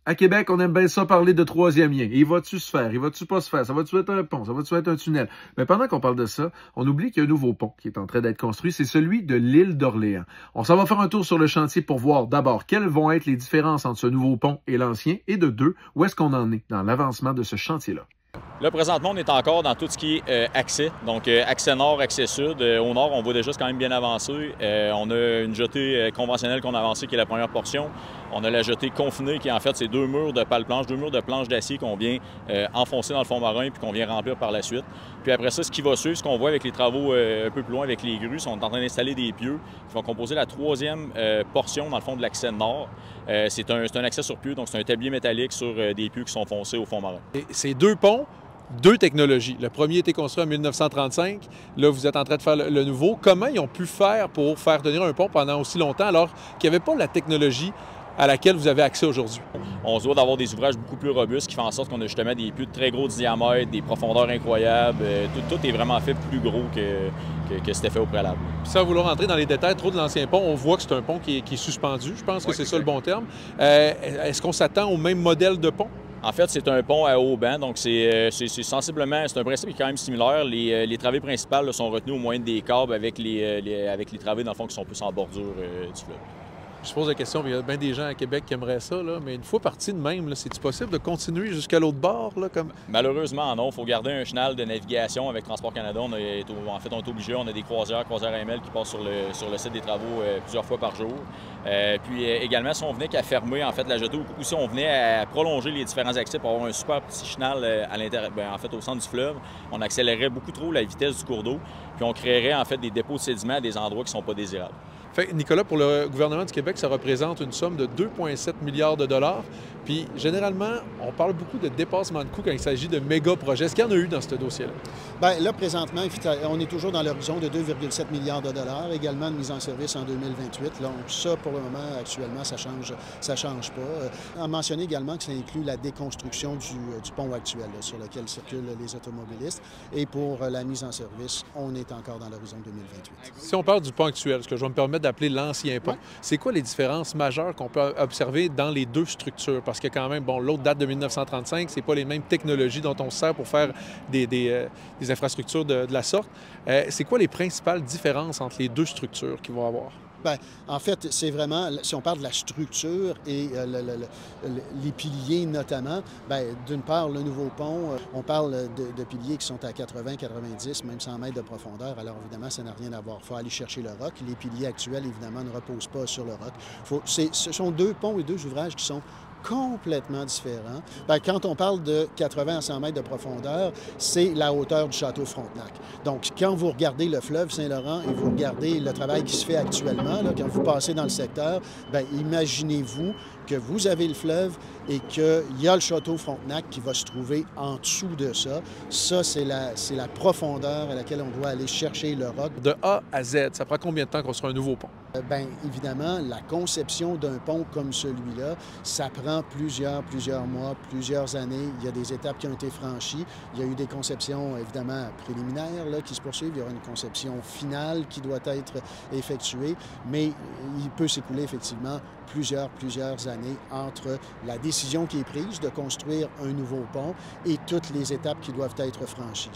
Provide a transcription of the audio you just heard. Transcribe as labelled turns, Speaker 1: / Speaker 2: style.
Speaker 1: À Québec, on aime bien ça parler de troisième lien. Il va-tu se faire? Il va-tu pas se faire? Ça va-tu être un pont? Ça va-tu être un tunnel? Mais pendant qu'on parle de ça, on oublie qu'il y a un nouveau pont qui est en train d'être construit. C'est celui de l'île d'Orléans. On s'en va faire un tour sur le chantier pour voir d'abord quelles vont être les différences entre ce nouveau pont et l'ancien et de deux, où est-ce qu'on en est dans l'avancement de ce chantier-là.
Speaker 2: Là, présentement, on est encore dans tout ce qui est accès, donc accès nord, accès sud. Au nord, on voit déjà quand même bien avancé. On a une jetée conventionnelle qu'on a avancée, qui est la première portion. On a la jetée confinée, qui en fait, c'est deux murs de pale-planche, deux murs de planches d'acier qu'on vient enfoncer dans le fond marin puis qu'on vient remplir par la suite. Puis après ça, ce qui va suivre, ce qu'on voit avec les travaux un peu plus loin avec les grues, on est en train d'installer des pieux qui vont composer la troisième portion, dans le fond, de l'accès nord. C'est un accès sur pieux, donc c'est un tablier métallique sur des pieux qui sont foncés au fond marin.
Speaker 3: Et ces deux ponts, deux technologies. Le premier a été construit en 1935. Là, vous êtes en train de faire le nouveau. Comment ils ont pu faire pour faire tenir un pont pendant aussi longtemps alors qu'il n'y avait pas la technologie à laquelle vous avez accès aujourd'hui?
Speaker 2: On se doit d'avoir des ouvrages beaucoup plus robustes qui font en sorte qu'on a justement des pieux de très gros diamètre, des profondeurs incroyables. Tout est vraiment fait plus gros que c'était fait au préalable.
Speaker 3: Puis sans vouloir rentrer dans les détails trop de l'ancien pont, on voit que c'est un pont qui est suspendu. Je pense que c'est ça le bon terme. Est-ce qu'on s'attend au même modèle de pont?
Speaker 2: En fait, c'est un pont à haut banc, donc c'est sensiblement, c'est un principe qui est quand même similaire. Les travées principales là, sont retenues au moyen des câbles avec les travées, dans le fond, qui sont plus en bordure du fleuve.
Speaker 3: Je pose la question, il y a bien des gens à Québec qui aimeraient ça, là, mais une fois parti de même, c'est-il possible de continuer jusqu'à l'autre bord? Là, comme...
Speaker 2: Malheureusement, non. Il faut garder un chenal de navigation avec Transport Canada. On est obligé. On a des croisières AML qui passent sur le site des travaux plusieurs fois par jour. Puis également, si on venait qu'à fermer en fait, la jetée ou si on venait à prolonger les différents accès pour avoir un super petit chenal à l'intérieur, en fait, au centre du fleuve, on accélérerait beaucoup trop la vitesse du cours d'eau. Puis on créerait en fait des dépôts de sédiments à des endroits qui ne sont pas désirables.
Speaker 3: Fait, Nicolas, pour le gouvernement du Québec, ça représente une somme de 2,7 milliards de dollars. Puis, généralement, on parle beaucoup de dépassement de coûts quand il s'agit de méga projets. Est-ce qu'il y en a eu dans ce dossier-là?
Speaker 4: Bien, là, présentement, on est toujours dans l'horizon de 2,7 milliards de dollars, également de mise en service en 2028. Donc, ça, pour le moment, actuellement, ça change pas. On a mentionné également que ça inclut la déconstruction du pont actuel là, sur lequel circulent les automobilistes. Et pour la mise en service, on est encore dans l'horizon 2028.
Speaker 3: Si on parle du pont actuel, ce que je vais me permettre d'appeler l'ancien pont, c'est quoi les différences majeures qu'on peut observer dans les deux structures? Parce que quand même, bon, l'autre date de 1935, c'est pas les mêmes technologies dont on se sert pour faire des infrastructures de la sorte. C'est quoi les principales différences entre les deux structures qu'ils vont avoir?
Speaker 4: Bien, en fait, c'est vraiment, si on parle de la structure et les piliers notamment, bien, d'une part, le nouveau pont, on parle de piliers qui sont à 80, 90, même 100 mètres de profondeur. Alors, évidemment, ça n'a rien à voir. Il faut aller chercher le roc. Les piliers actuels, évidemment, ne reposent pas sur le roc. Ce sont deux ponts et deux ouvrages qui sont complètement différents. Bien, quand on parle de 80 à 100 mètres de profondeur, c'est la hauteur du château Frontenac. Donc, quand vous regardez le fleuve Saint-Laurent et vous regardez le travail qui se fait actuellement, là, quand vous passez dans le secteur, bien, imaginez-vous que vous avez le fleuve et qu'il y a le château Frontenac qui va se trouver en dessous de ça. Ça, c'est la profondeur à laquelle on doit aller chercher le roc.
Speaker 3: De A à Z, ça prend combien de temps construire un nouveau pont?
Speaker 4: Bien, évidemment, la conception d'un pont comme celui-là, ça prend plusieurs mois, plusieurs années. Il y a des étapes qui ont été franchies. Il y a eu des conceptions, évidemment, préliminaires là, qui se poursuivent. Il y aura une conception finale qui doit être effectuée. Mais il peut s'écouler, effectivement, plusieurs années entre la décision qui est prise de construire un nouveau pont et toutes les étapes qui doivent être franchies.